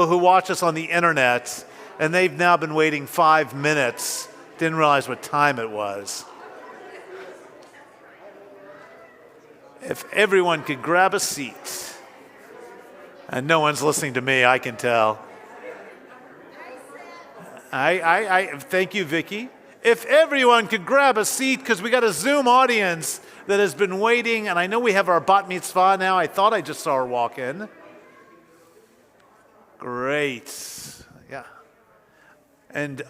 who watch us on the internet, and they've now been waiting 5 minutes. Didn't realize what time it was. If everyone could grab a seat. And no one's listening to me, I can tell. I thank you, Vicky. If everyone could grab a seat, because we got a Zoom audience that has been waiting, and I know we have our bat mitzvah now. I thought I just saw her walk in. Great. Yeah. And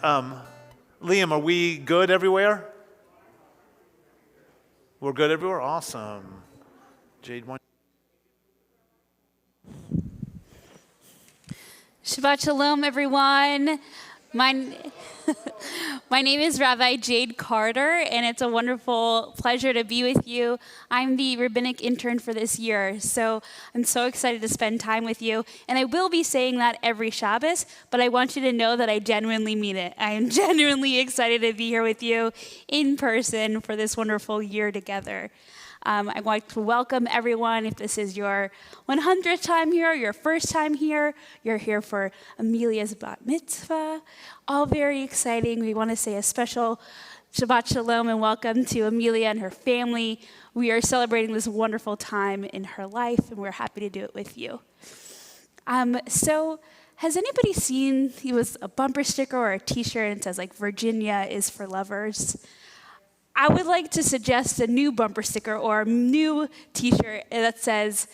Liam, are we good everywhere? We're good everywhere? Awesome. Jade, one. Shabbat Shalom, everyone. My name is Rabbi Jade Carter, and it's a wonderful pleasure to be with you. I'm the rabbinic intern for this year, so I'm so excited to spend time with you. And I will be saying that every Shabbos, but I want you to know that I genuinely mean it. I am genuinely excited to be here with you in person for this wonderful year together. I want to welcome everyone. If this is your 100th time here, your first time here, you're here for Amelia's bat mitzvah. All very exciting. We want to say a special Shabbat Shalom and welcome to Amelia and her family. We are celebrating this wonderful time in her life, and we're happy to do it with you. So has anybody seen, a bumper sticker or a t-shirt and it says like, Virginia is for lovers? I would like to suggest a new bumper sticker or a new t-shirt that says,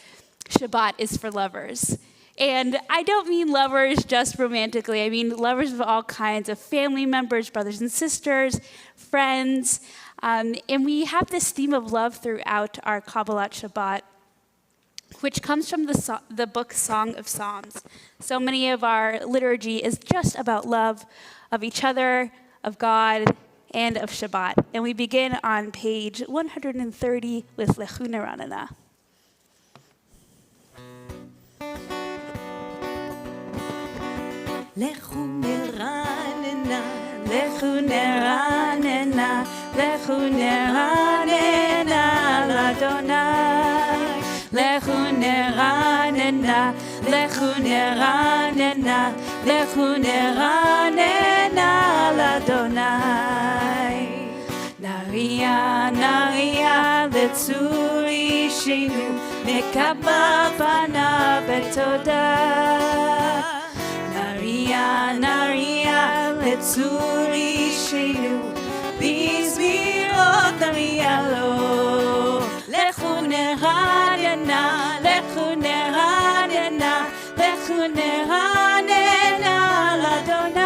Shabbat is for lovers. And I don't mean lovers just romantically. I mean lovers of all kinds of family members, brothers and sisters, friends. And we have this theme of love throughout our Kabbalat Shabbat, which comes from the book Song of Psalms. So many of our liturgy is just about love of each other, of God, and of Shabbat. And we begin on page 130 with Lechu Neranena. Lechu Neranena, Lechu Neranena, Lechu Neranena, l'Adonai. Lechu Neranena, Lechu Neranena, Lechu Neranena, l'Adonai. Naria, Naria, לצור אישנו, נקבל פניו בתודה. נריע, נריע, לצור אישנו, בזמירות נריע לו. לכו נרננה, לכו נרננה, לכו נרננה לאדוני.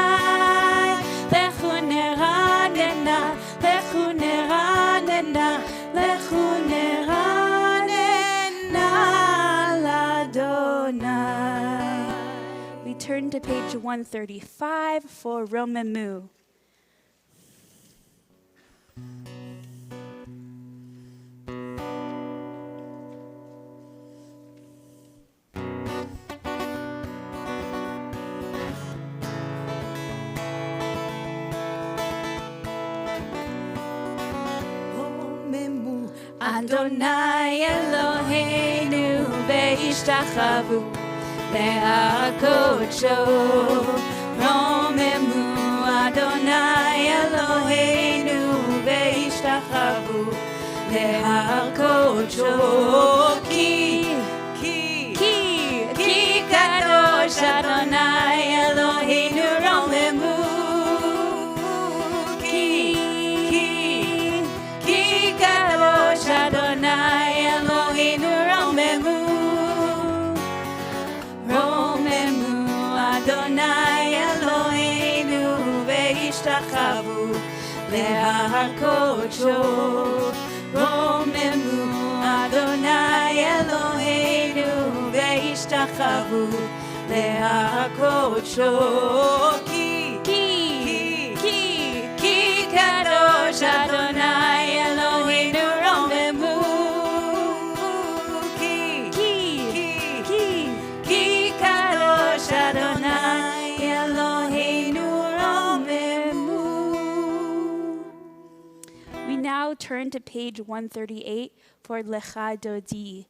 לכו נרננה, לכו נרננה, לכו נרננה לאדוני. We turn to page 135 for Romemu. Adonai Eloheinu ve'ishtachvu le'ar kodsho. Romemu Adonai Eloheinu ve'ishtachvu le'ar kodsho. Ki kadosh Adonai Eloheinu romemu. Adonai Eloheinu romemu, romemu Adonai Eloheinu ve'ishtachvu le'ar kodsho. Romemu Adonai Eloheinu ve'ishtachvu le'ar kodsho. Ki kadosh Adonai Eloheinu romemu. Ki kadosh Adonai Eloheinu romemu. We now turn to page 138 for Lecha Dodi.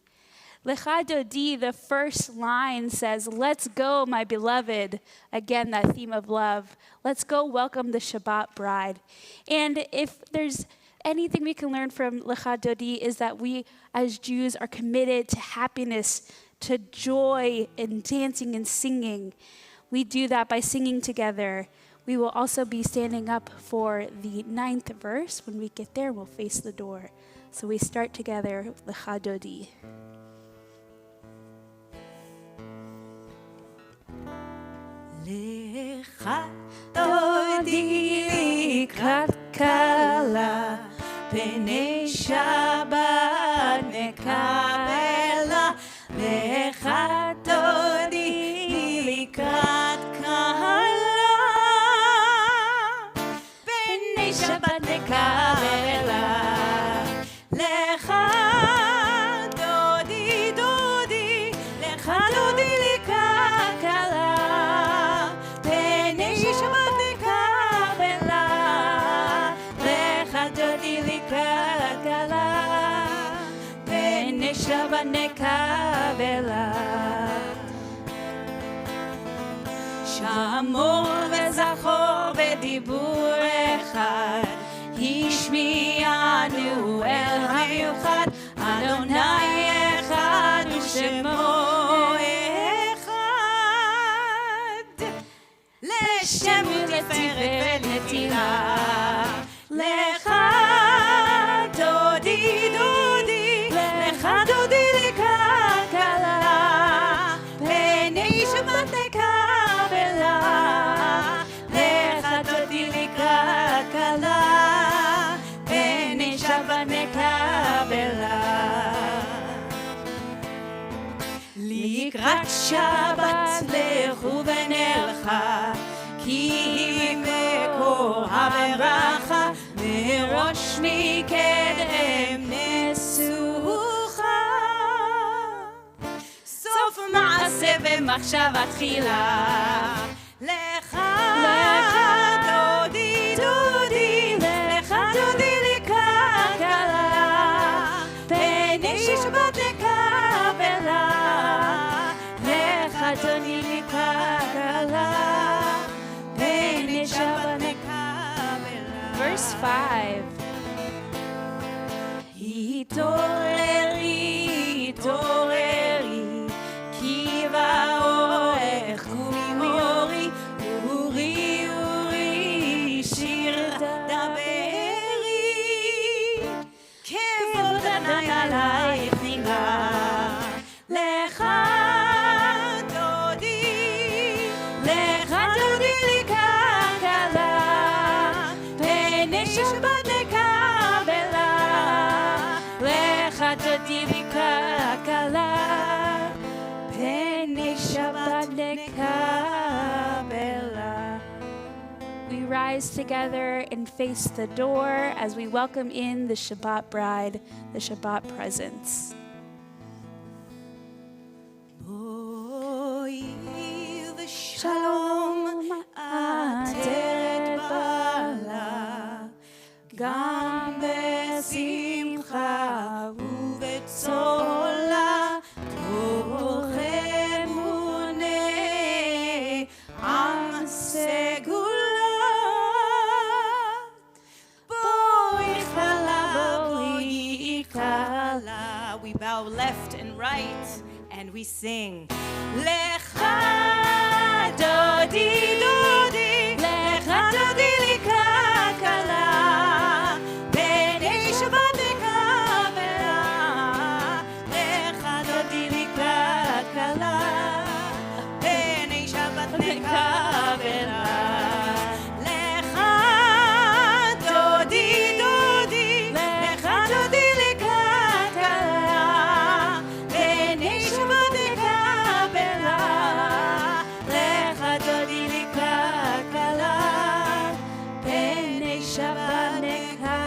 Lecha Dodi, the first line says, let's go, my beloved. Again, that theme of love. Let's go welcome the Shabbat bride. And if there's anything we can learn from Lecha Dodi is that we as Jews are committed to happiness, to joy and dancing and singing. We do that by singing together. We will also be standing up for the 9th verse. When we get there, we'll face the door. So we start together with Lecha Dodi. Lecha Dodi לקראת כלה, פני שבת נקבלה. Lecha Dodi לקראת כלה, פני שבת נקבלה. Lecha Dodi Dodi, Lecha Dodi לקראת כלה, פני שבת נקבלה. Lecha Dodi לקראת כלה, פני שבת נקבלה. שמור וזכור בדיבור אחד, השמיענו אל המיוחד. אדוני אחד ושמו אחד, לשם ולתפארת נתינה. Lecha Dodi Dodi, Lecha Dodi לקראת כלה, פני שבת נקבלה. Lecha Dodi לקראת כלה, פני שבת נקבלה. לקראת שבת לכו ונלכה, כי היא מקור הברכה, מראש מקדם נסוכה. סוף מעשה ומחשבה תחילה. Lecha Dodi Dodi, Lecha Dodi לקראת כלה, פני שבת נקבלה. Lecha Dodi לקראת כלה, פני שבת נקבלה. Verse 5. התעוררי, התעוררי, כי באורך קומי אורי, אורי, אורי, שיר דברי, כבוד אדוני עלייך ניגע. Lecha Dodi, Lecha Dodi לקראת כלה, פני שבת נקבלה. Lecha Dodi לקראת כלה, פני שבת נקבלה. We rise together and face the door as we welcome in the Shabbat bride, the Shabbat presence. בואי ושלום עטרת בעלה, גם בשמחה ובצהלה, תוך אמוני עם סגולה. בואי כלה, בואי כלה. We bow left and right and we sing. Lecha Dodi Dodi, Lecha Dodi לקראת כלה, פני שבת נקבלה. Lecha Dodi לקראת כלה, פני שבת נקבלה. Lecha Dodi Dodi, Lecha Dodi לקראת כלה, פני שבת נקבלה. Lecha Dodi לקראת כלה, פני שבת נקבלה.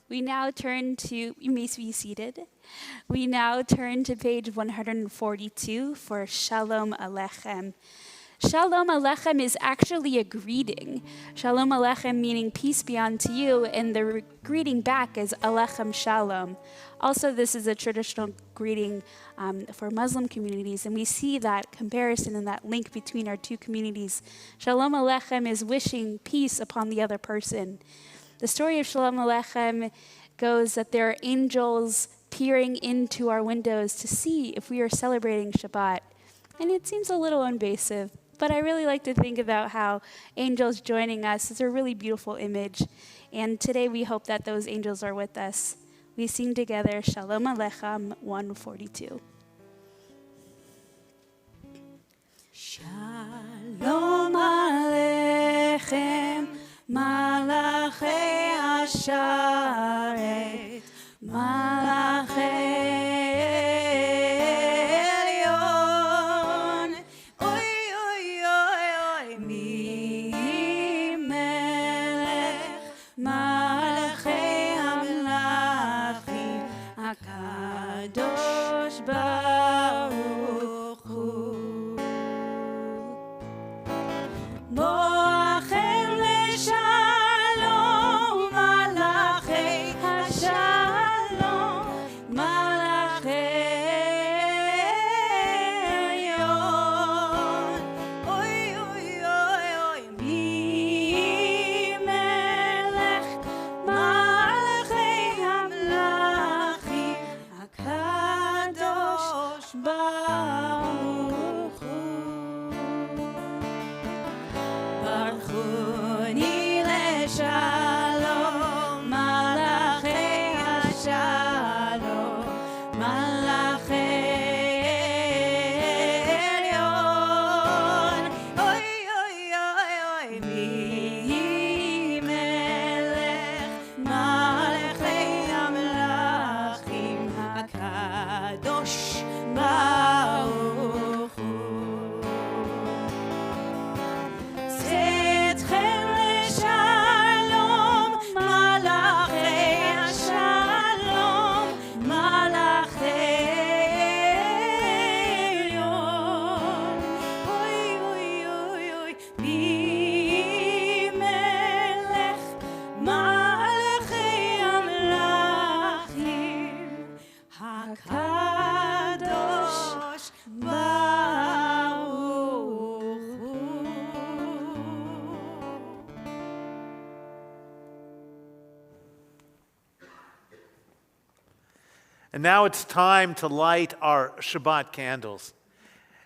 We now turn to, you may be seated. We now turn to page 142 for Shalom Aleichem. Shalom Aleichem is actually a greeting. Shalom Aleichem meaning peace be unto you, and the greeting back is Aleichem Shalom. Also, this is a traditional greeting for Muslim communities, and we see that comparison and that link between our two communities. Shalom Aleichem is wishing peace upon the other person. The story of Shalom Aleichem goes that there are angels peering into our windows to see if we are celebrating Shabbat. And it seems a little invasive, but I really like to think about how angels joining us is a really beautiful image. And today we hope that those angels are with us. We sing together Shalom Aleichem 142. Shalom Aleichem, Malachei Hasharet, Malachei Elyon. Oy, oy, oy, oy, mi melech, Malachei Hamlachim, HaKadosh Baruch Hu. Moachem leshalom, malachei hashalom, malachei elyon. Oy, oy, oy, oy, mi melech, malachei hamlachim, HaKadosh Baruch Hu. Barchuni leshalom, malachei hashalom, malachei elyon. Oy, oy, oy, oy, mi melech, malachei hamlachim, HaKadosh Baruch Hu. Tzedchem leshalom, malachei hashalom, malachei elyon. Oy, oy, oy, oy, mi melech, malachei hamlachim, HaKadosh Baruch Hu. And now it's time to light our Shabbat candles.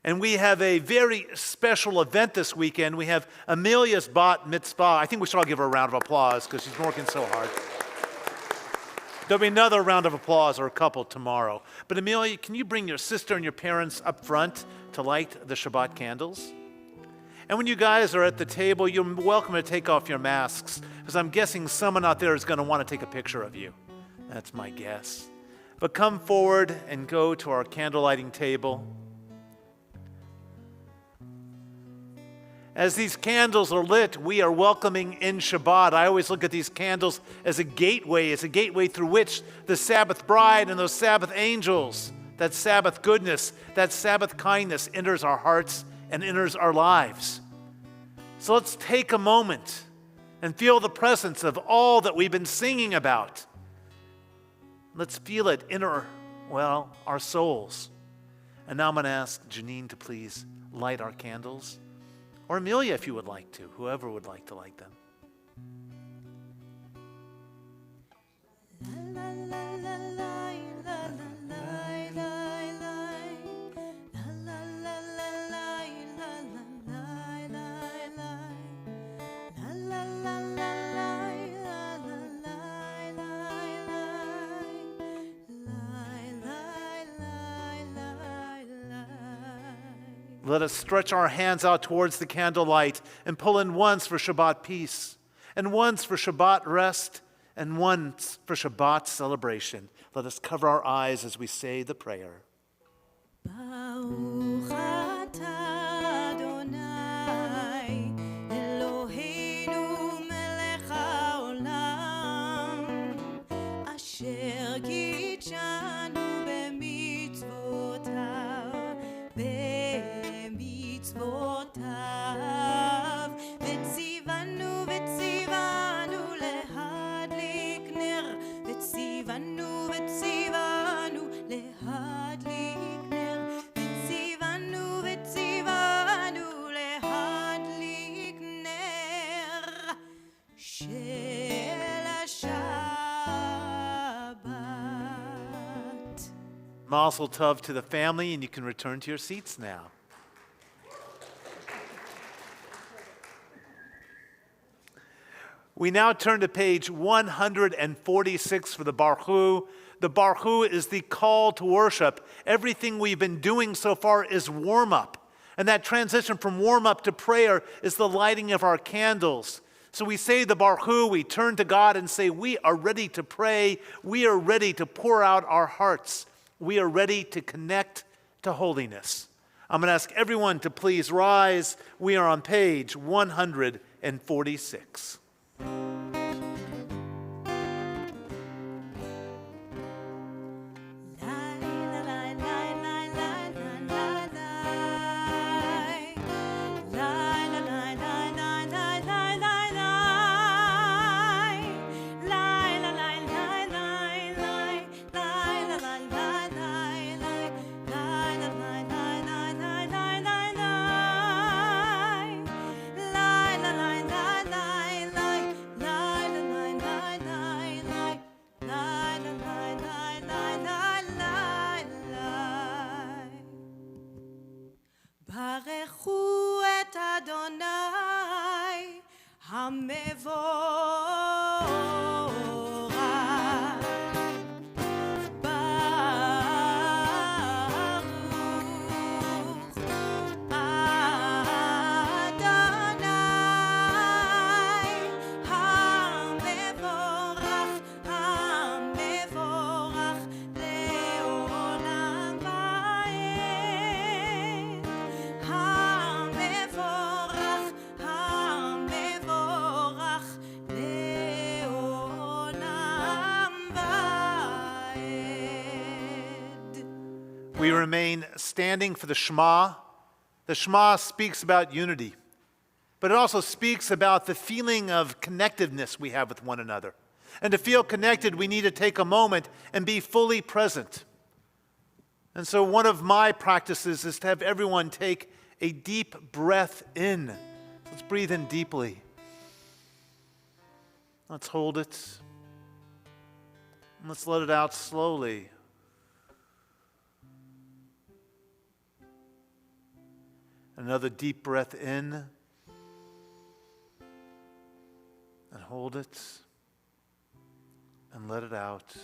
And we have a very special event this weekend. We have Amelia's bat mitzvah. I think we should all give her a round of applause because she's working so hard. There'll be another round of applause or a couple tomorrow. But Amelia, can you bring your sister and your parents up front to light the Shabbat candles? And when you guys are at the table, you're welcome to take off your masks because I'm guessing someone out there is going to want to take a picture of you. That's my guess. But come forward and go to our candle lighting table. As these candles are lit, we are welcoming in Shabbat. I always look at these candles as a gateway through which the Sabbath bride and those Sabbath angels, that Sabbath goodness, that Sabbath kindness enters our hearts and enters our lives. So let's take a moment and feel the presence of all that we've been singing about. Let's feel it enter, our souls. And now I'm going to ask Janine to please light our candles. Or Amelia, if you would like to, whoever would like to light them. Let us stretch our hands out towards the candlelight and pull in once for Shabbat peace, and once for Shabbat rest, and once for Shabbat celebration. Let us cover our eyes as we say the prayer. Baruch atah Adonai, Eloheinu melech haolam, asher kitshanu b'mitzvotav, b'mitzvotav. Mazel tov to the family, and you can return to your seats now. We now turn to page 146 for the Baruch. The Baruch is the call to worship. Everything we've been doing so far is warm-up. And that transition from warm-up to prayer is the lighting of our candles. So we say the Baruch, we turn to God and say, we are ready to pray. We are ready to pour out our hearts. We are ready to connect to holiness. I'm going to ask everyone to please rise. We are on page 146. ברכו את אדוני המבורך ברוך אדוני המבורך המבורך לעולם ועד המבורך המבורך לעולם ועד. We remain standing for the Shema. The Shema speaks about unity, but it also speaks about the feeling of connectedness we have with one another. And to feel connected, we need to take a moment and be fully present. And so one of my practices is to have everyone take a deep breath in. Let's breathe in deeply. Let's hold it. And let's let it out slowly. Another deep breath in. And hold it. And let it out.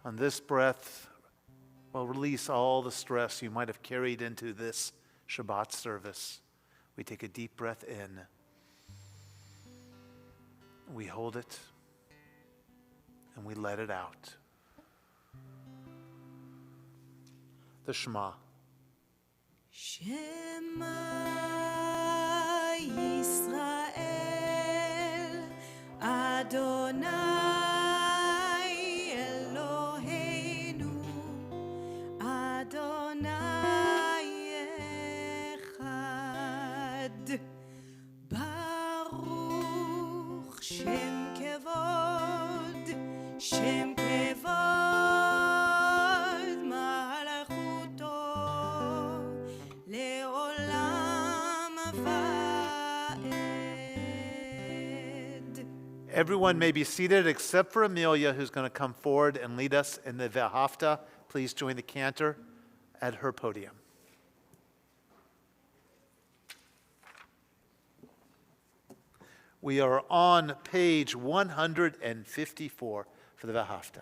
On this breath, we'll release all the stress you might have carried into this Shabbat service. We take a deep breath in. We hold it. And we let it out. The Shema. Shema Yisrael Adonai Eloheinu Adonai Echad Baruch Shem Kevod Shem Kevod Malachuto Leolam Va'ed. Everyone may be seated except for Amelia, who's going to come forward and lead us in the V'ahavta. Please join the cantor at her podium. We are on page 154 for the V'ahavta.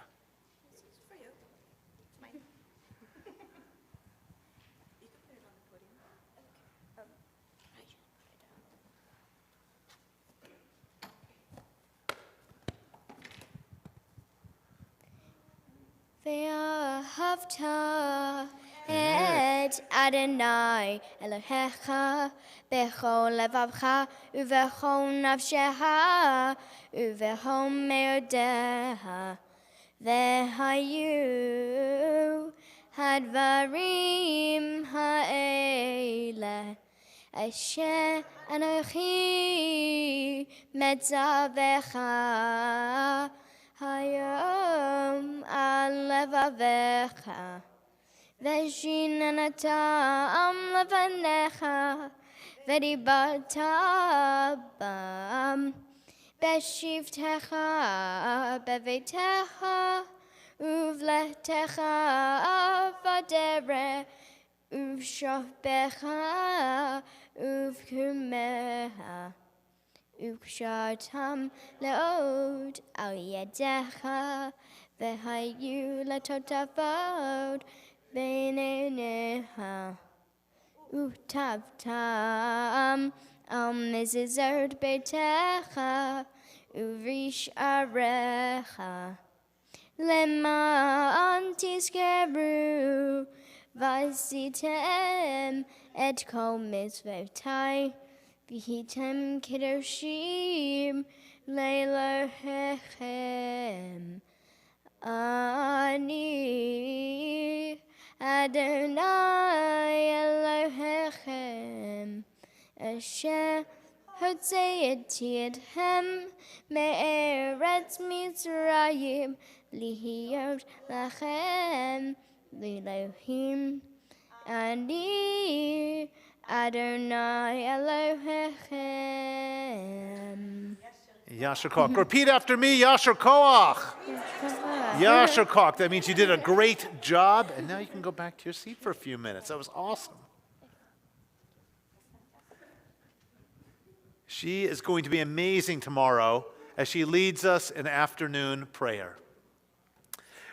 ואהבת את אדוני אלוהיך בכל לבבך ובכל נפשך ובכל מאודך. והיו הדברים האלה אשר אנוכי מצווך היום על לבביך, ושיננתם לפניך, ודיברת בם בשבתך בביתך ובלתך בדרך ובשוכבך ובקומך וקשרתם לעוד על ידך והיו לטוטפות בין עיניך וכתבתם על מזוזות ביתך ובשעריך למען תזכרו ועשיתם את כל מצוותי והייתם קדושים לאלוהיכם. אני אדוני אלוהיכם אשר הוצאתי אתכם מארץ מצרים להיות לכם לאלוהים. אני אדוני אלוהיכם. Yasher Koach. Repeat after me, Yasher Koach. Yasher Koach. That means you did a great job, and now you can go back to your seat for a few minutes. That was awesome. She is going to be amazing tomorrow as she leads us in afternoon prayer.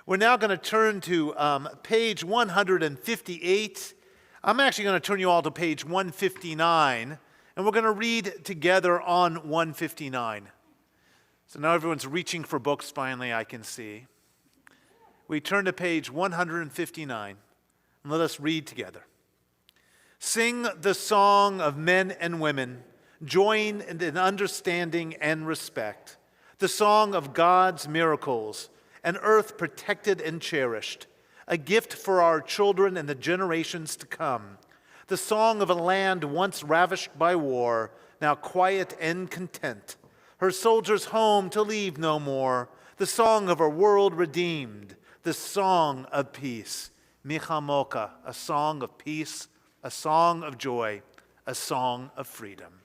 We're now going to turn to page 158. I'm actually going to turn you all to page 159, and we're going to read together on 159. So now everyone's reaching for books, finally, I can see. We turn to page 159, and let us read together. Sing the song of men and women, join in understanding and respect, the song of God's miracles, an earth protected and cherished, a gift for our children and the generations to come, the song of a land once ravished by war, now quiet and content, her soldiers home to leave no more, the song of a world redeemed, the song of peace, Michamoka, a song of peace, a song of joy, a song of freedom.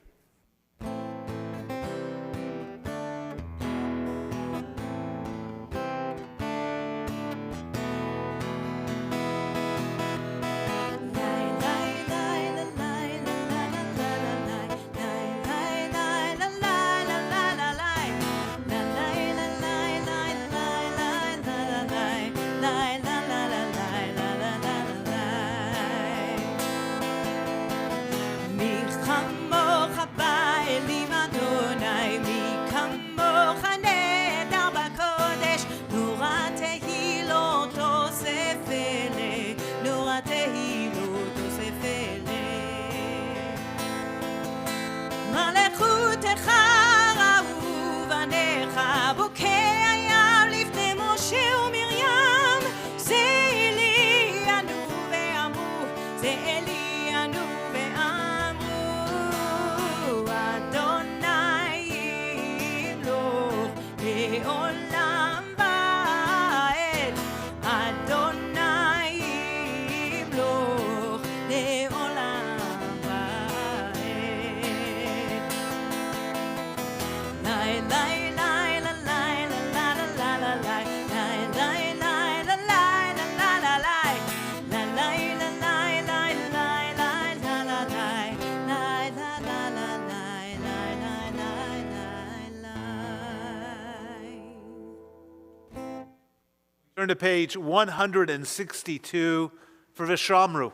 Turn to page 162 for Vishamru.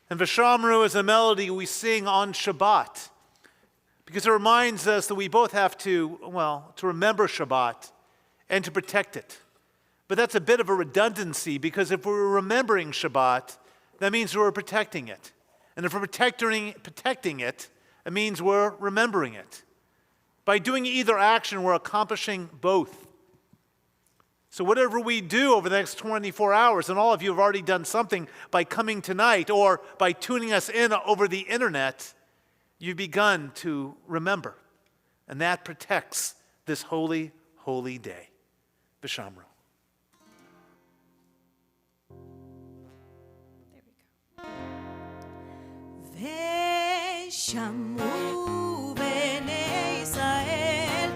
And Vishamru is a melody we sing on Shabbat because it reminds us that we both have to remember Shabbat and to protect it. But that's a bit of a redundancy because if we're remembering Shabbat, that means we're protecting it. And if we're protecting it, it means we're remembering it. By doing either action, we're accomplishing both. So whatever we do over the next 24 hours, and all of you have already done something by coming tonight or by tuning us in over the internet, you've begun to remember. And that protects this holy, holy day. Vishamru. ושמעו בני ישראל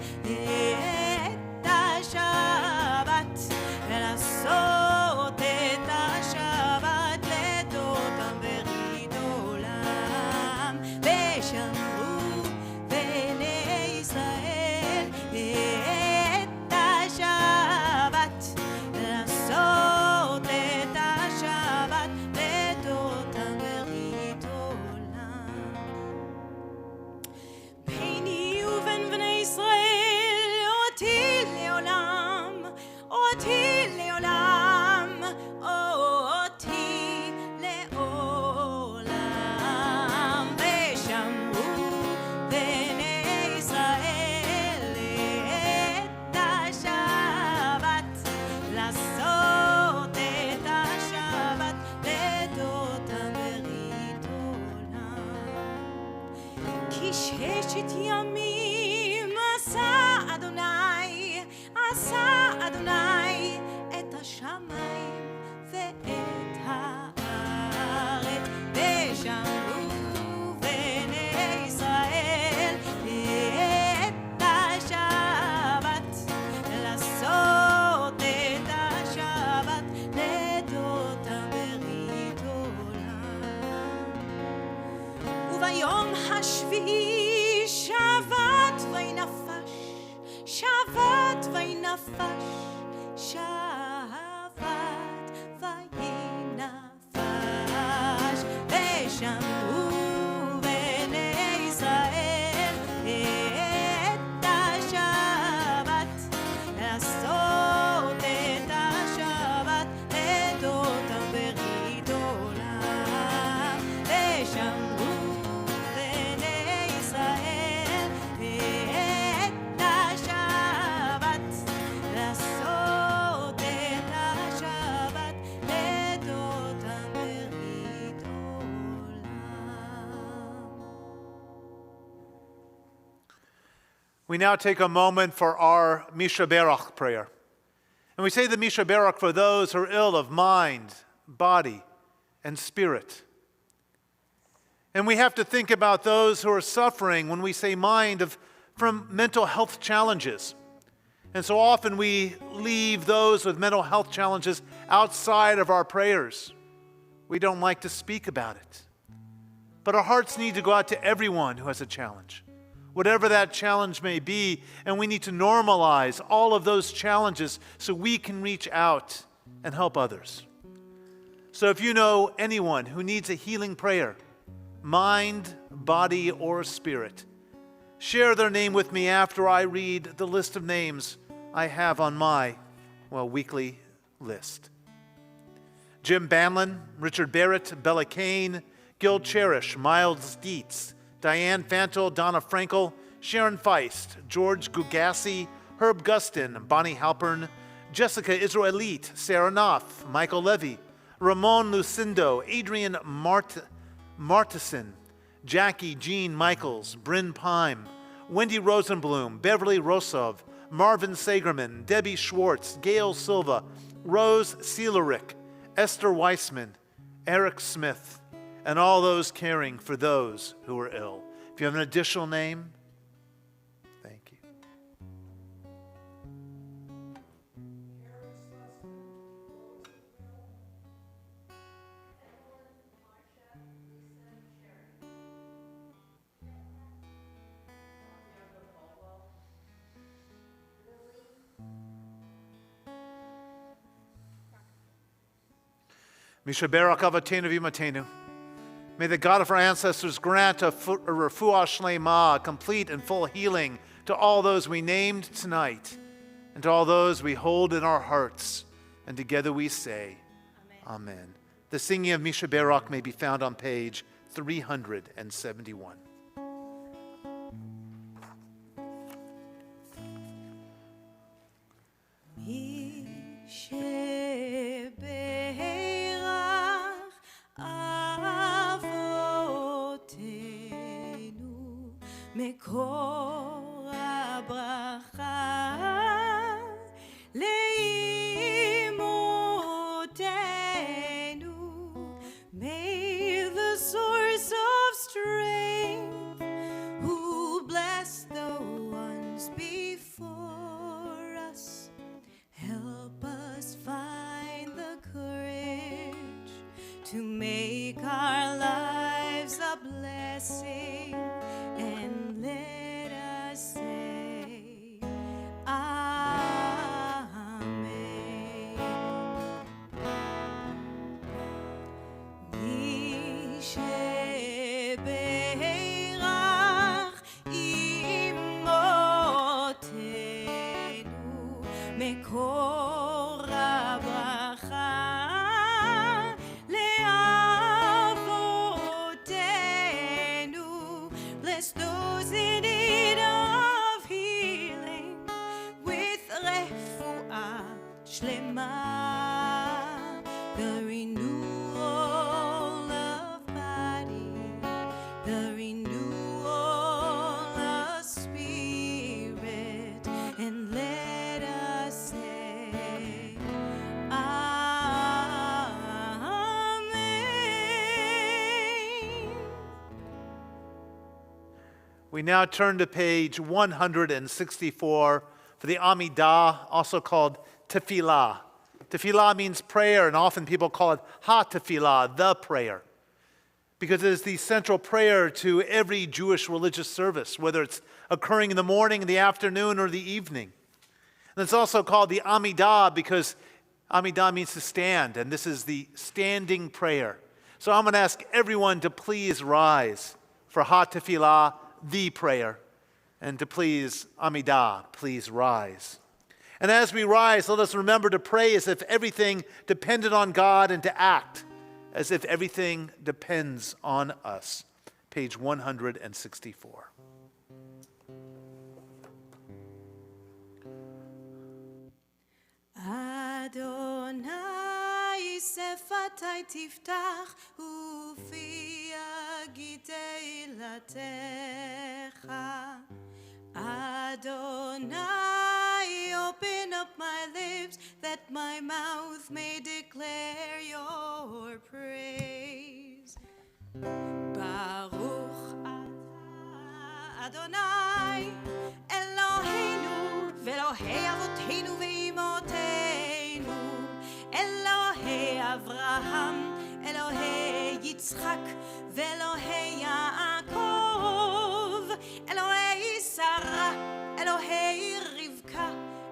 אותי לעולם, אותי לעולם. ושמעו בני ישראל את השבת, לעשות את השבת לדותם ברית עולם. כי ששת ימים עשה אדוני, עשה אדוני את השמיים ואת הארץ. ושמעו בני ישראל את השבת, לעשות את השבת לדותם ברית עולם. וביום השביעי שבת וינפש, שבת וינפש, שבת וינפש. ושמעו בני ישראל את השבת, לעשות את השבת לדותם ברית עולם. ושמעו בני ישראל את השבת, לעשות את השבת לדותם ברית עולם. We now take a moment for our Misha Berach prayer. And we say the Misha Berach for those who are ill of mind, body, and spirit. And we have to think about those who are suffering when we say mind from mental health challenges. And so often we leave those with mental health challenges outside of our prayers. We don't like to speak about it. But our hearts need to go out to everyone who has a challenge, whatever that challenge may be, and we need to normalize all of those challenges so we can reach out and help others. So if you know anyone who needs a healing prayer, mind, body, or spirit, share their name with me after I read the list of names I have on my, weekly list. Jim Banlon, Richard Barrett, Bella Kane, Gil Cherish, Miles Dietz, Diane Fantel, Donna Frankel, Sharon Feist, George Gugassi, Herb Gustin, Bonnie Halpern, Jessica Israelite, Sarah Knopf, Michael Levy, Ramon Lucindo, Adrian Martison, Jackie Jean Michaels, Bryn Pime, Wendy Rosenblum, Beverly Rosov, Marvin Sagerman, Debbie Schwartz, Gail Silva, Rose Seelerick, Esther Weissman, Eric Smith, and all those caring for those who are ill. If you have an additional name, thank you. Misha Barak Avatenu V'Matenu. May the God of our ancestors grant a refuah shlema, complete and full healing to all those we named tonight and to all those we hold in our hearts. And together we say, Amen. The singing of Misha Barak may be found on page 371. מקור הברכה לאמותינו. May the source of strength who blessed the ones before us help us find the courage to make our lives a blessing, and let the renewal of body, the renewal of spirit, and let us say, Amen. We now turn to page 164 for the Amidah, also called Tefillah. Tefillah means prayer, and often people call it Ha-Tefillah, the prayer, because it is the central prayer to every Jewish religious service, whether it's occurring in the morning, in the afternoon, or the evening. And it's also called the Amidah because Amidah means to stand, and this is the standing prayer. So I'm going to ask everyone to please rise for Ha-Tefillah, the prayer, and to please Amidah, please rise. And as we rise, let us remember to pray as if everything depended on God and to act as if everything depends on us. Page 164. Adonai שפתי תפתח ופי יגיד תהילתך. Adonai, open up my lips that my mouth may declare your praise. Baruch atah Adonai, Eloheinu ve'Elohei avoteinu ve'imotenu, Elohei Avraham, Elohei Yitzchak ve'Elohei Yaakov, Elohei Sarah, Elohei Rivka,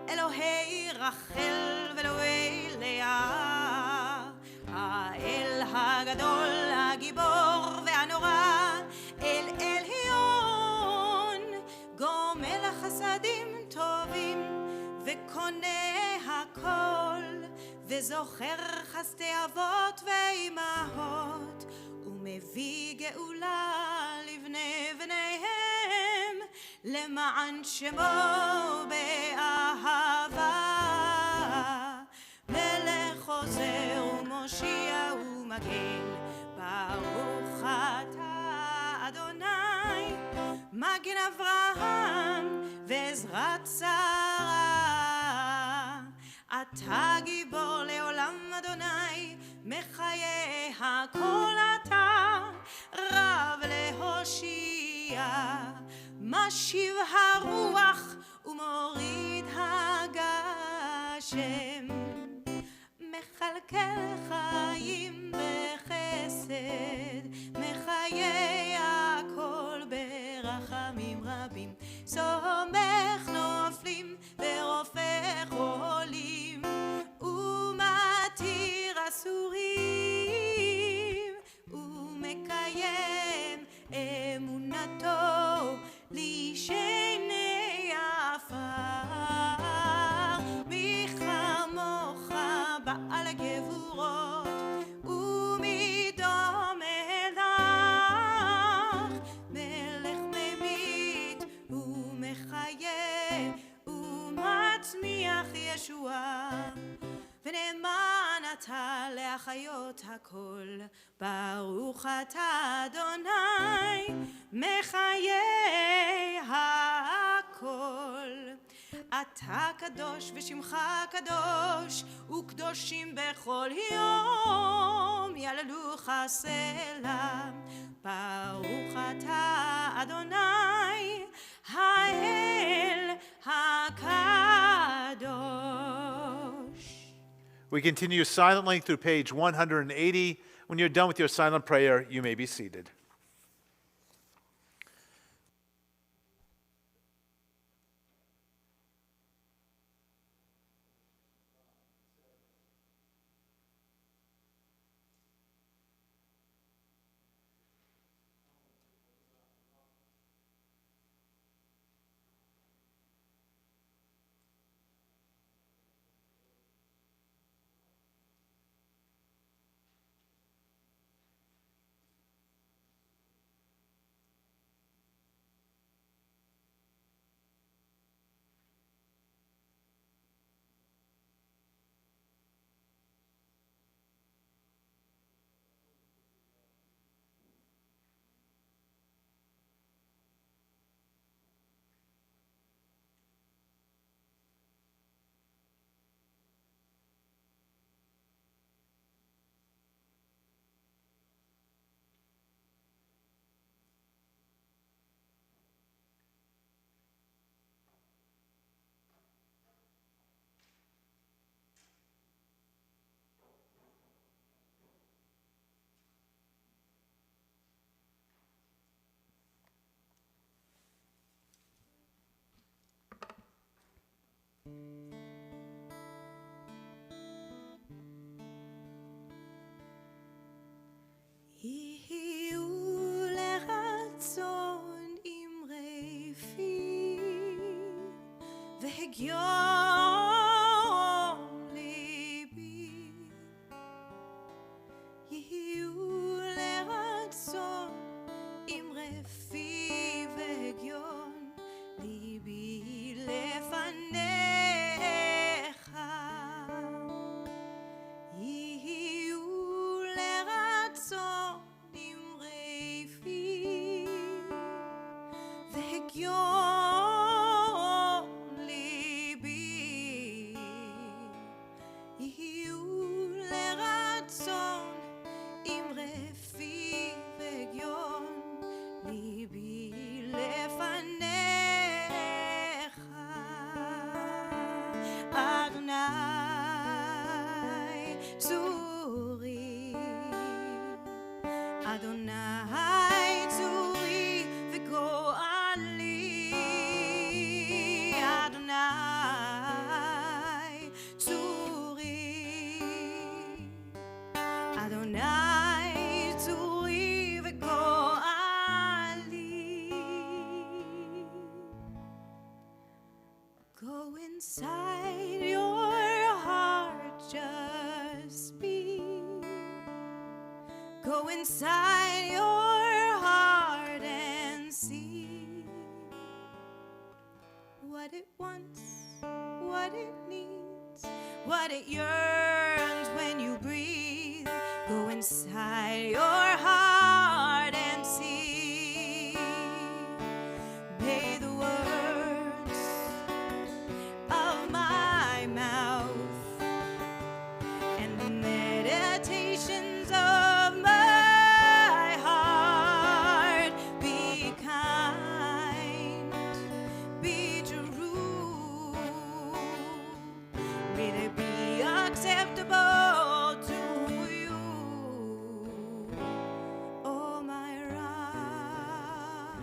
Elohei Rachel ve'Elohei Leah, האל הגדול, הגיבור והנורא, אל עליון, גומל החסדים טובים, וקונה הכל, וזוכר חסדי אבות ואימהות, ומביא גאולה לבני בניהם, למען שמו באהבה. מלך חוזר ומושיע ומגן, ברוך אתה אדוני, מגן אברהם ועזרת שרה. אתה גיבור לעולם אדוני, מחיי הכל אתה, רב להושיע, משיב הרוח ומוריד הגשם, מכלכל חיים בחסד, מחיי הכל ברחמים רבים, סומך נופלים ורופא חולים, ומתיר אסורים, ומקיים אמונתו לשני עפר. מי כמוך בעל גבורות, ומי דומה לך, מלך ממית ומחיה ומצמיח ישועה, ונאמן אתה להחיות הכל. ברוך אתה אדוני, מחיי הכל. אתה קדוש ושמך קדוש, וקדושים בכל יום יעללוך סלע. ברוך אתה אדוני, האל הקדוש. We continue silently through page 180. When you're done with your silent prayer, you may be seated. יהיו לרצון אמרי פי והגיון ליבי, יהיו לרצון אמרי פי והגיון ליבי לפניך, יהיו לרצון אמרי פי והגיון ליבי, יהיו לרצון אמרי פי והגיון ליבי לפניך, אדוני צורי, אדוני צורי וגואלי, אדוני צורי, אדוני צורי וגואלי. Go inside your heart, just speak. Go inside your heart and see what it wants, what it needs, what it yearns when you breathe. Go inside your heart and see. May the words of my mouth and the meditations of my heart be kind, be true. May they be acceptable to you, oh my rock,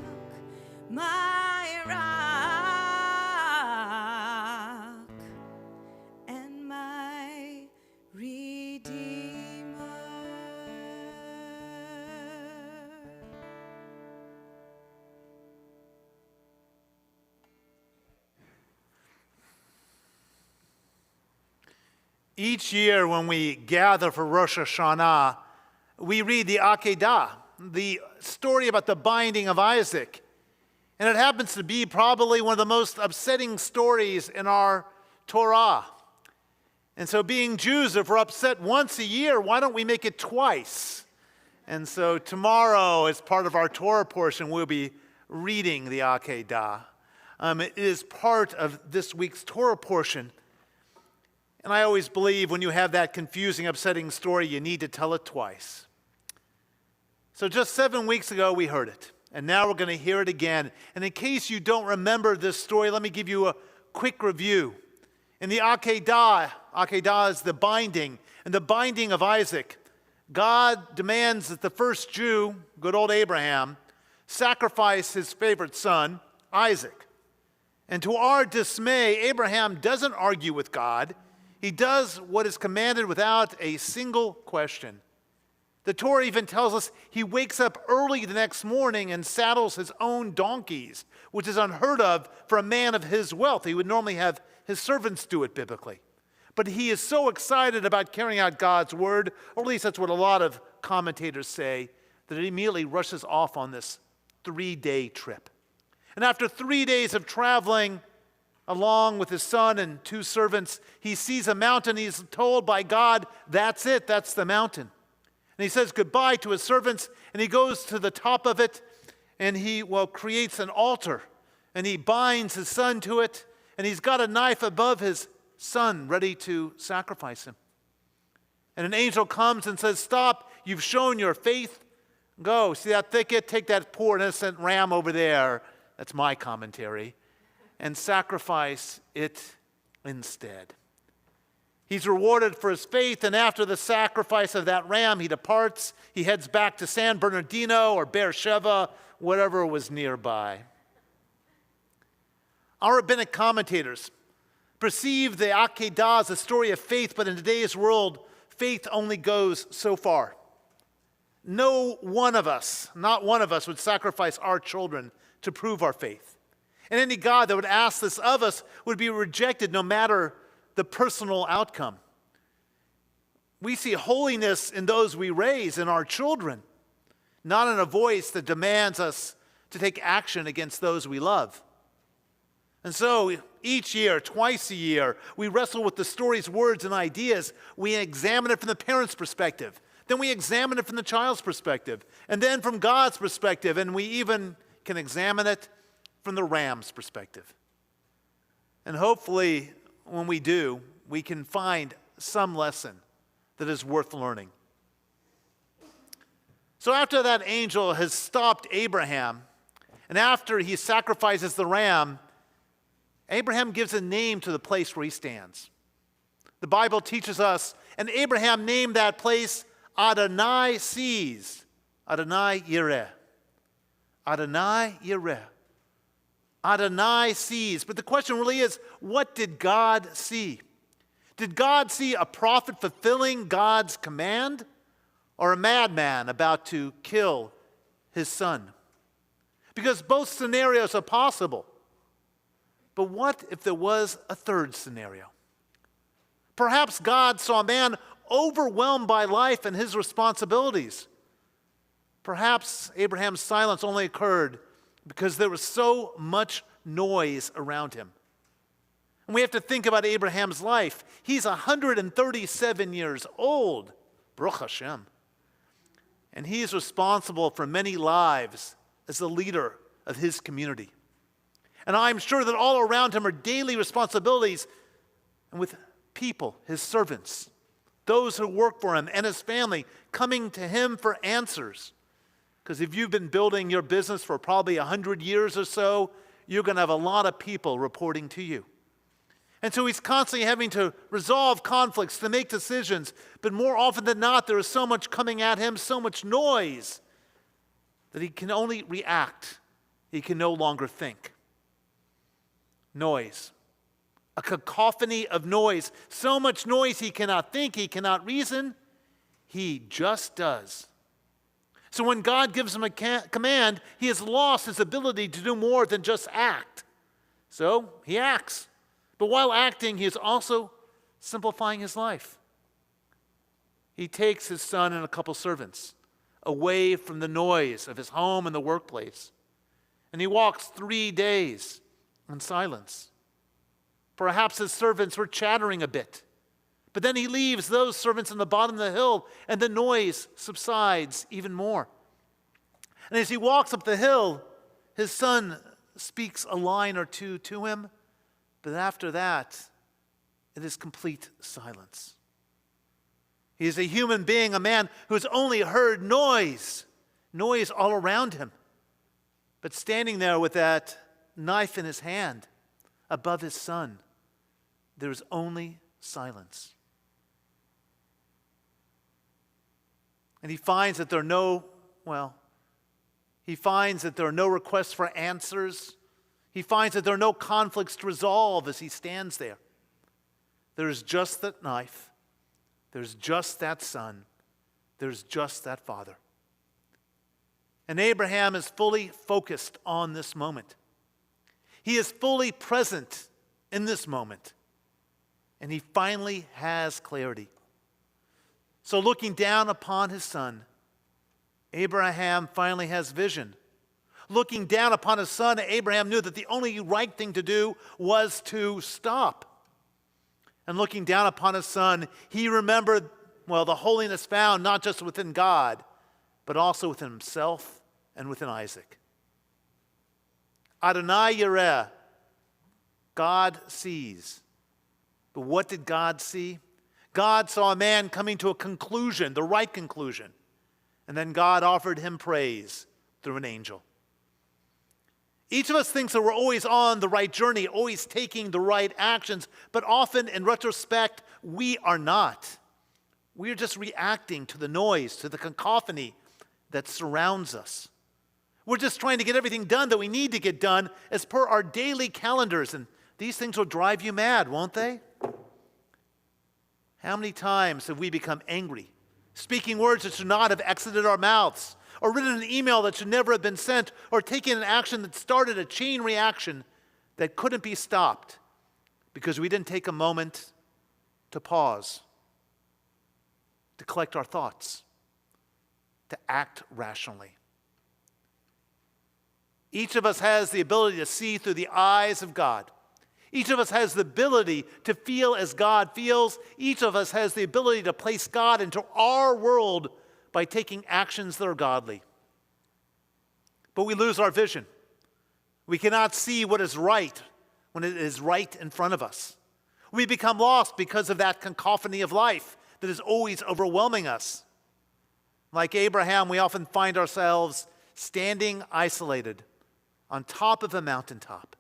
and my Redeemer. Each year when we gather for Rosh Hashanah, we read the Akedah, the story about the binding of Isaac. And it happens to be probably one of the most upsetting stories in our Torah. And so being Jews, if we're upset once a year, why don't we make it twice? And so tomorrow, as part of our Torah portion, we'll be reading the Akedah. It is part of this week's Torah portion. And I always believe when you have that confusing, upsetting story, you need to tell it twice. So just 7 weeks ago, we heard it. And now we're going to hear it again. And in case you don't remember this story, let me give you a quick review. In the Akedah, Akedah is the binding. And the binding of Isaac, God demands that the first Jew, good old Abraham, sacrifice his favorite son, Isaac. And to our dismay, Abraham doesn't argue with God. He does what is commanded without a single question. The Torah even tells us he wakes up early the next morning and saddles his own donkeys, which is unheard of for a man of his wealth. He would normally have his servants do it biblically. But he is so excited about carrying out God's word, or at least that's what a lot of commentators say, that he immediately rushes off on this 3-day trip. And after 3 days of traveling, along with his son and 2 servants, he sees a mountain. He's told by God, that's it, that's the mountain. And he says goodbye to his servants, and he goes to the top of it, and he, creates an altar, and he binds his son to it, and he's got a knife above his son ready to sacrifice him. And an angel comes and says, stop, you've shown your faith. Go, see that thicket? Take that poor innocent ram over there. That's my commentary. And sacrifice it instead. He's rewarded for his faith, and after the sacrifice of that ram, he departs. He heads back to San Bernardino or Beersheba, whatever was nearby. Our rabbinic commentators perceive the Akedah as a story of faith, but in today's world, faith only goes so far. No one of us, not one of us, would sacrifice our children to prove our faith. And any God that would ask this of us would be rejected no matter the personal outcome. We see holiness in those we raise, in our children, not in a voice that demands us to take action against those we love. And so each year, twice a year, we wrestle with the story's words and ideas. We examine it from the parent's perspective. Then we examine it from the child's perspective. And then from God's perspective. And we even can examine it from the ram's perspective. And hopefully, when we do, we can find some lesson that is worth learning. So after that angel has stopped Abraham, and after he sacrifices the ram, Abraham gives a name to the place where he stands. The Bible teaches us, and Abraham named that place Adonai sees, Adonai Yireh. Adonai Yireh. Adonai sees. But the question really is, what did God see? Did God see a prophet fulfilling God's command, or a madman about to kill his son? Because both scenarios are possible. But what if there was a third scenario? Perhaps God saw a man overwhelmed by life and his responsibilities. Perhaps Abraham's silence only occurred because there was so much noise around him. And we have to think about Abraham's life. He's 137 years old, Baruch Hashem. And he is responsible for many lives as the leader of his community. And I'm sure that all around him are daily responsibilities, and with people, his servants, those who work for him and his family, coming to him for answers. Because if you've been building your business for probably 100 years or so, you're going to have a lot of people reporting to you. And so he's constantly having to resolve conflicts, to make decisions. But more often than not, there is so much coming at him, so much noise, that he can only react. He can no longer think. Noise. A cacophony of noise. So much noise he cannot think, he cannot reason. He just does. So when God gives him a command, he has lost his ability to do more than just act. So he acts. But while acting, he is also simplifying his life. He takes his son and a couple servants away from the noise of his home and the workplace. And he walks 3 days in silence. Perhaps his servants were chattering a bit. But then he leaves those servants on the bottom of the hill, and the noise subsides even more. And as he walks up the hill, his son speaks a line or two to him, but after that, it is complete silence. He is a human being, a man who has only heard noise all around him. But standing there with that knife in his hand above his son, there is only silence. And he finds that there are no requests for answers. He finds that there are no conflicts to resolve as he stands there. There's just that knife. There's just that son. There's just that father. And Abraham is fully focused on this moment. He is fully present in this moment. And he finally has clarity. So looking down upon his son, Abraham finally has vision. Looking down upon his son, Abraham knew that the only right thing to do was to stop. And looking down upon his son, he remembered, the holiness found not just within God, but also within himself and within Isaac. Adonai Yireh, God sees. But what did God see? God saw a man coming to a conclusion, the right conclusion. And then God offered him praise through an angel. Each of us thinks that we're always on the right journey, always taking the right actions, but often in retrospect, we are not. We are just reacting to the noise, to the cacophony that surrounds us. We're just trying to get everything done that we need to get done as per our daily calendars, and These things will drive you mad, won't they? How many times have we become angry, speaking words that should not have exited our mouths, or written an email that should never have been sent, or taken an action that started a chain reaction that couldn't be stopped because we didn't take a moment to pause, to collect our thoughts, to act rationally. Each of us has the ability to see through the eyes of God. Each of us has the ability to feel as God feels. Each of us has the ability to place God into our world by taking actions that are godly. But we lose our vision. We cannot see what is right when it is right in front of us. We become lost because of that cacophony of life that is always overwhelming us. Like Abraham, we often find ourselves standing isolated on top of a mountaintop.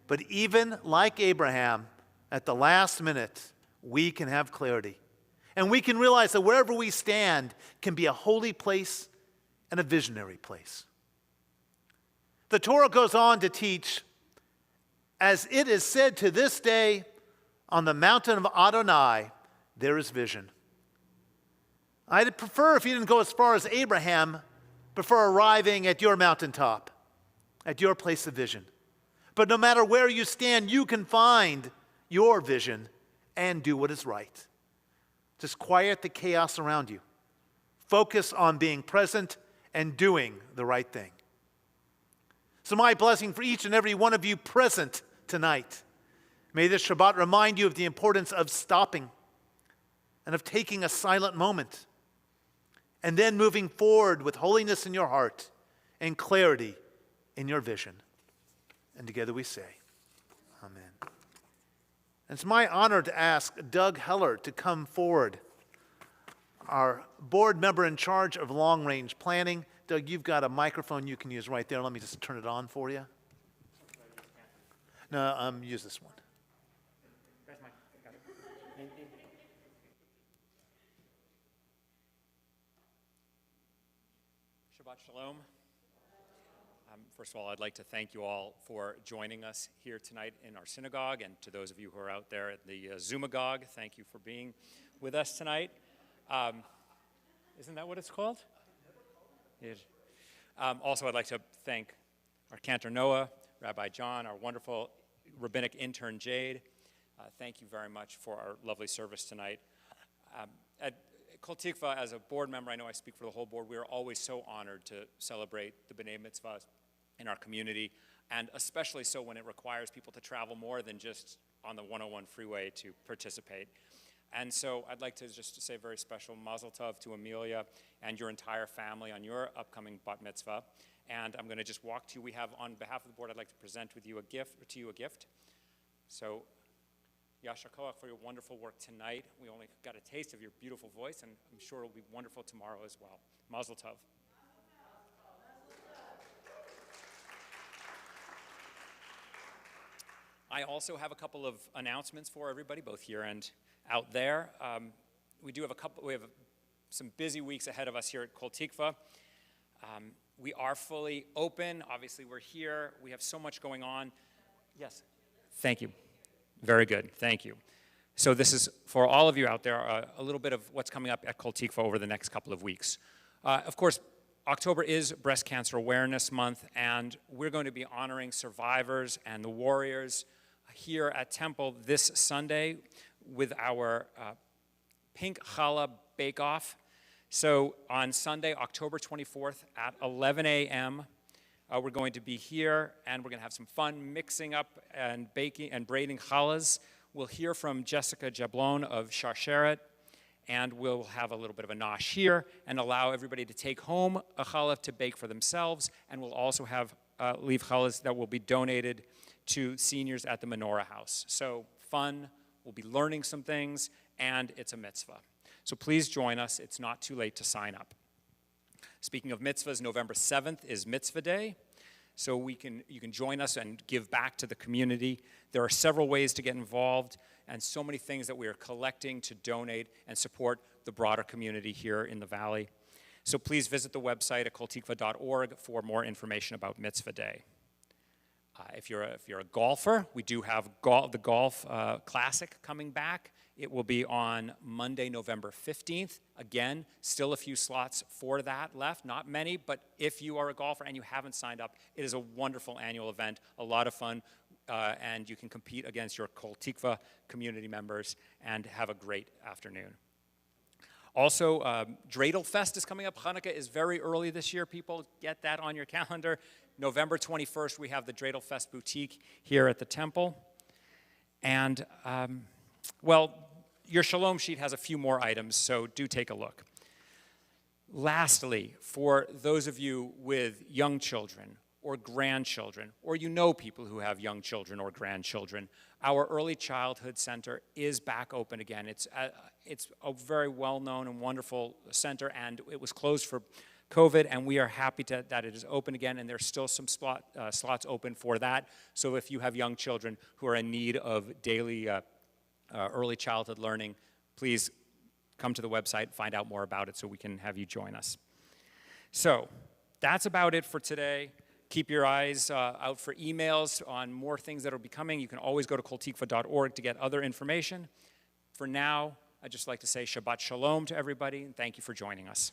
But even like Abraham, at the last minute, we can have clarity. And we can realize that wherever we stand can be a holy place and a visionary place. The Torah goes on to teach, as it is said to this day, on the mountain of Adonai, there is vision. I'd prefer if you didn't go as far as Abraham, before arriving at your mountaintop, at your place of vision. But no matter where you stand, you can find your vision and do what is right. Just quiet the chaos around you. Focus on being present and doing the right thing. So my blessing for each and every one of you present tonight. May this Shabbat remind you of the importance of stopping and of taking a silent moment and then moving forward with holiness in your heart and clarity in your vision. And together we say, Amen. And it's my honor to ask Doug Heller to come forward, our board member in charge of long-range planning. Doug, you've got a microphone you can use right there. Let me just turn it on for you. No, use this one. Shabbat Shalom. First of all, I'd like to thank you all for joining us here tonight in our synagogue, and to those of you who are out there at the Zoomagogue, thank you for being with us tonight. Isn't that what it's called? Also, I'd like to thank our cantor Noah, Rabbi John, our wonderful rabbinic intern Jade. Thank you very much for our lovely service tonight. At Kol Tikva, as a board member, I know I speak for the whole board, we are always so honored to celebrate the B'nai Mitzvah in our community, and especially so when it requires people to travel more than just on the 101 freeway to participate. And so I'd like to just say a very special mazel tov to Amelia and your entire family on your upcoming bat mitzvah. And I'm going to just walk to you. We have, on behalf of the board, I'd like to present with you a gift. So, Yasher Koach for your wonderful work tonight. We only got a taste of your beautiful voice, and I'm sure it'll be wonderful tomorrow as well. Mazel tov. I also have a couple of announcements for everybody, both here and out there. We have some busy weeks ahead of us here at Kol Tikva. We are fully open. Obviously, we're here. We have so much going on. Yes. Thank you. Very good. Thank you. So this is, for all of you out there, a little bit of what's coming up at Kol Tikva over the next couple of weeks. Of course, October is Breast Cancer Awareness Month, and we're going to be honoring survivors and the warriors here at Temple this Sunday with our Pink Challah Bake-Off. So on Sunday, October 24th at 11 a.m., we're going to be here, and we're going to have some fun mixing up and baking and braiding challahs. We'll hear from Jessica Jablon of Sharsheret, and we'll have a little bit of a nosh here and allow everybody to take home a challah to bake for themselves, and we'll also have leaf challahs that will be donated to seniors at the Menorah House. So fun, we'll be learning some things, and it's a mitzvah. So please join us. It's not too late to sign up. Speaking of mitzvahs, November 7th is Mitzvah Day. So you can join us and give back to the community. There are several ways to get involved and so many things that we are collecting to donate and support the broader community here in the Valley. So please visit the website at koltikva.org for more information about Mitzvah Day. If you're a golfer, we do have the Golf Classic coming back. It will be on Monday, November 15th. Again, still a few slots for that left. Not many, but if you are a golfer and you haven't signed up, it is a wonderful annual event, a lot of fun, and you can compete against your Kol Tikva community members and have a great afternoon. Also, Dreidel Fest is coming up. Hanukkah is very early this year. People, get that on your calendar. November 21st, we have the Dreidel Fest Boutique here at the temple. And, well, your Shalom sheet has a few more items, so do take a look. Lastly, for those of you with young children or grandchildren, or you know people who have young children or grandchildren, our Early Childhood Center is back open again. It's a very well-known and wonderful center, and it was closed for COVID, and we are happy that it is open again, and there's still some slots open for that. So if you have young children who are in need of daily early childhood learning, please come to the website, find out more about it so we can have you join us. So that's about it for today. Keep your eyes out for emails on more things that will be coming. You can always go to koltikva.org to get other information. For now, I'd just like to say Shabbat Shalom to everybody, and thank you for joining us.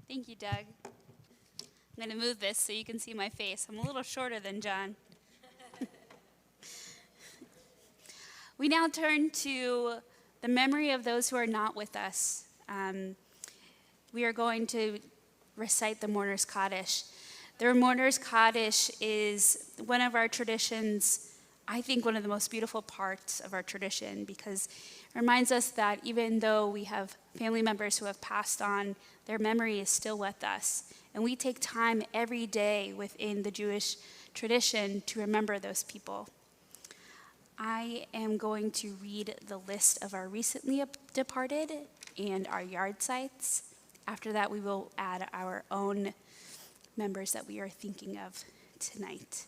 Thank you, Doug. I'm going to move this so you can see my face. I'm a little shorter than John. We now turn to the memory of those who are not with us. We are going to recite the Mourner's Kaddish. The Mourner's Kaddish is one of our traditions, I think one of the most beautiful parts of our tradition, because it reminds us that even though we have family members who have passed on, their memory is still with us. And we take time every day within the Jewish tradition to remember those people. I am going to read the list of our recently departed and our yard sites. After that, we will add our own members that we are thinking of tonight.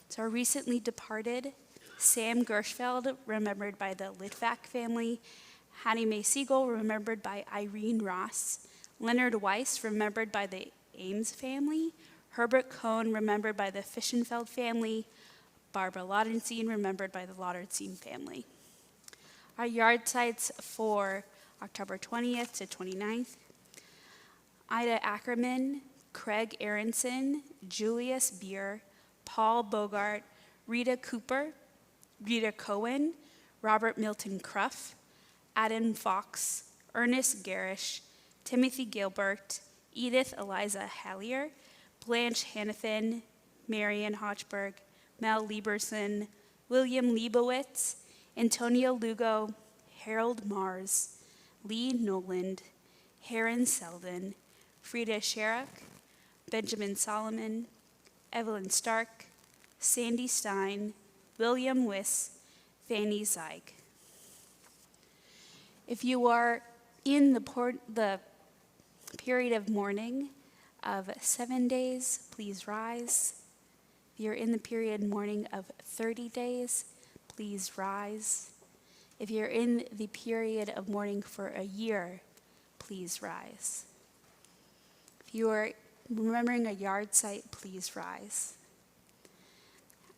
So our recently departed, Sam Gershfeld, remembered by the Litvak family. Hattie Mae Siegel, remembered by Irene Ross. Leonard Weiss, remembered by the Ames family. Herbert Cohn, remembered by the Fischenfeld family. Barbara Laudenstein, remembered by the Laudenstein family. Our yard sites for October 20th to 29th. Ida Ackerman, Craig Aronson, Julius Beer, Paul Bogart, Rita Cooper, Rita Cohen, Robert Milton Cruff, Adam Fox, Ernest Garish, Timothy Gilbert, Edith Eliza Hallier, Blanche Hannafin, Marian Hochberg, Mel Lieberson, William Leibowitz, Antonio Lugo, Harold Mars, Lee Noland, Heron Selden, Frida Sherrock, Benjamin Solomon, Evelyn Stark, Sandy Stein, William Wiss, Fanny Zeig. If you are in the period of mourning of 7 days, please rise. If you're in the period mourning of 30 days, please rise. If you're in the period of mourning for a year, please rise. If you are remembering a yard site, please rise.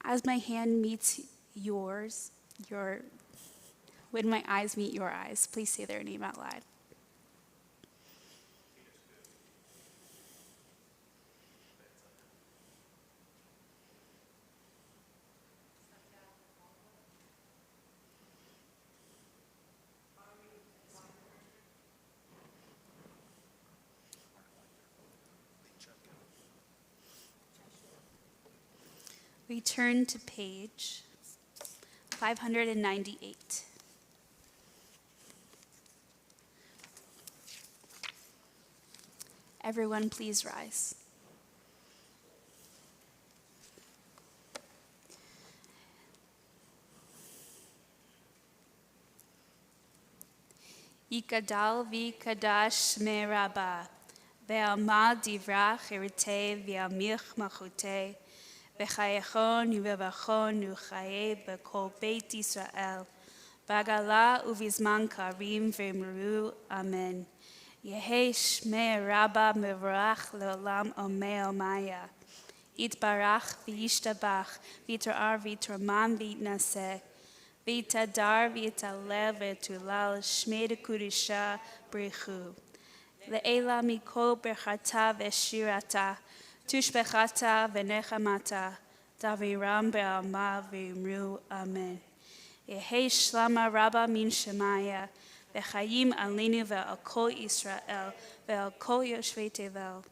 As my hand meets yours, when my eyes meet your eyes, please say their name out loud. We turn to page 598. Everyone, please rise. Yikadal v'kadash shmei Rabbah, ve'alma divra chiritei v'amich machutei, v'chayechon uvevachon uchaye b'kol Beit Yisrael, Bagala uvizman karim v'imru, amen. Yehi shmei rabba mevarach leolam omei omaya. Yitbarach v'yishtabach, v'yitrar v'yitraman v'yitnaseh. V'yitadar v'yitalel v'yitulal shmei dekudisha brichu. Le'ela mikol berchata v'shirata, tushbechata v'nechamata, daviram be'alma v'imru, amen. Yehi shlama rabba min shemaya, v'chayim alinu ve'al kol Yisrael, ve'al kol yoshvei tevel,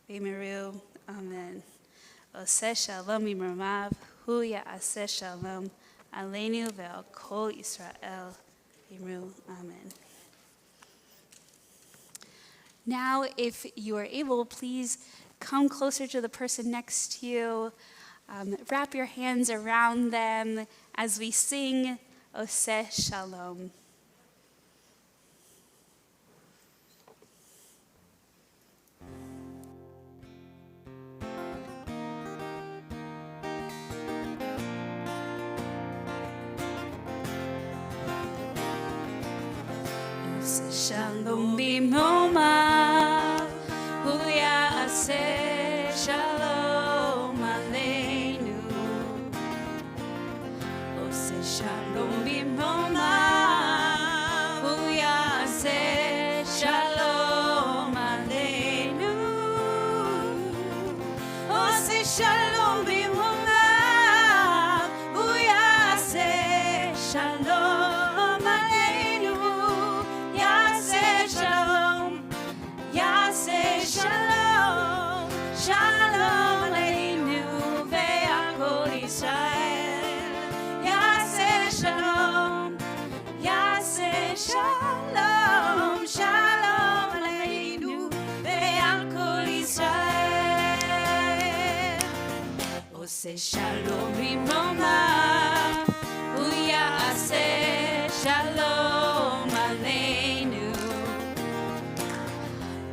v'imiru, amen. Oseh shalom imramav, hu ya'aseh shalom, alenu ve'al kol Yisrael, v'imiru, amen. Now, if you are able, please come closer to the person next to you. Wrap your hands around them as we sing Oseh Shalom. Oseh Shalom b'moma, hu ya'aseh shalom aleinu. Oseh shalom b'moma, hu ya'aseh shalom aleinu. Oseh shalom b'moma, hu ya'aseh shalom aleinu. Ya'aseh shalom, ya'aseh shalom, shalom aleinu ve'al kol Yisrael. Ya'aseh shalom, ya'aseh shalom, shalom aleinu ve'al kol Yisrael. Oseh shalom b'mromav, hu ya'aseh shalom aleinu.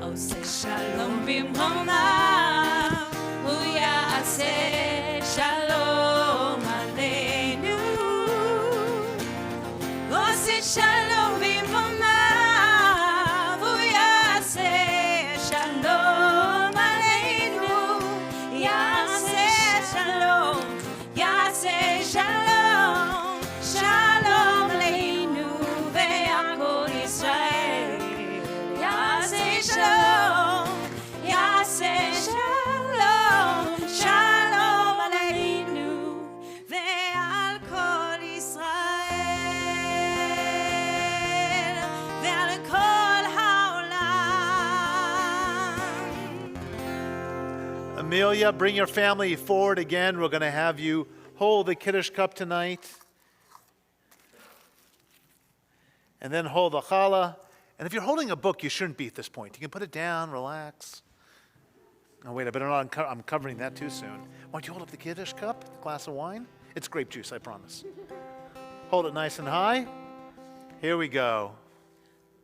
Oseh shalom b'mromav, hu ya'aseh shalom aleinu. Oseh shalom b'mromav, hu ya'aseh shalom aleinu. Ya'aseh shalom, ya'aseh shalom, shalom aleinu ve'al kol Yisrael. Ya'aseh shalom, ya'aseh shalom, shalom aleinu ve'al kol Yisrael ve'al kol ha'olam. Amelia, bring your family forward again. We're going to have you hold the Kiddush cup tonight. And then hold the challah. And if you're holding a book, you shouldn't be at this point. You can put it down, relax. Oh, wait, I better not, I'm covering that too soon. Why don't you hold up the Kiddush cup, the glass of wine? It's grape juice, I promise. Hold it nice and high. Here we go.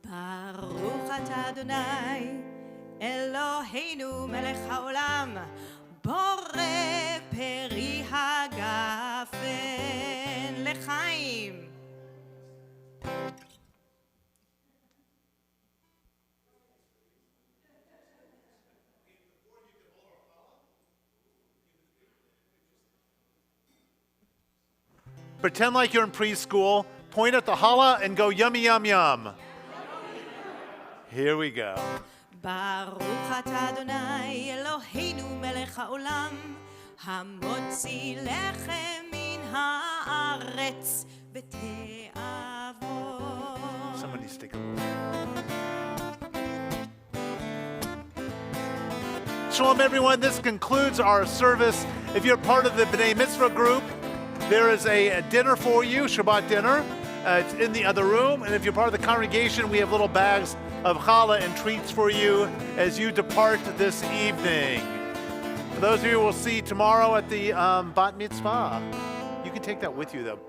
ברוך אתה אדוני, אלוהינו מלך העולם, בורא פרי הגפן לחיים. Pretend like you're in preschool. Point at the challah and go yummy, yum, yum. Here we go. ברוך אתה אדוני, אלוהינו מלך העולם, המוציא לחם מן הארץ בתאוות. Somebody stick a little. Shalom, everyone. This concludes our service. If you're part of the B'nai Mitzvah group, there is a dinner for you, Shabbat dinner. It's in the other room. And if you're part of the congregation, we have little bags of challah and treats for you as you depart this evening. For those of you we'll see tomorrow at the bat mitzvah. You can take that with you, though.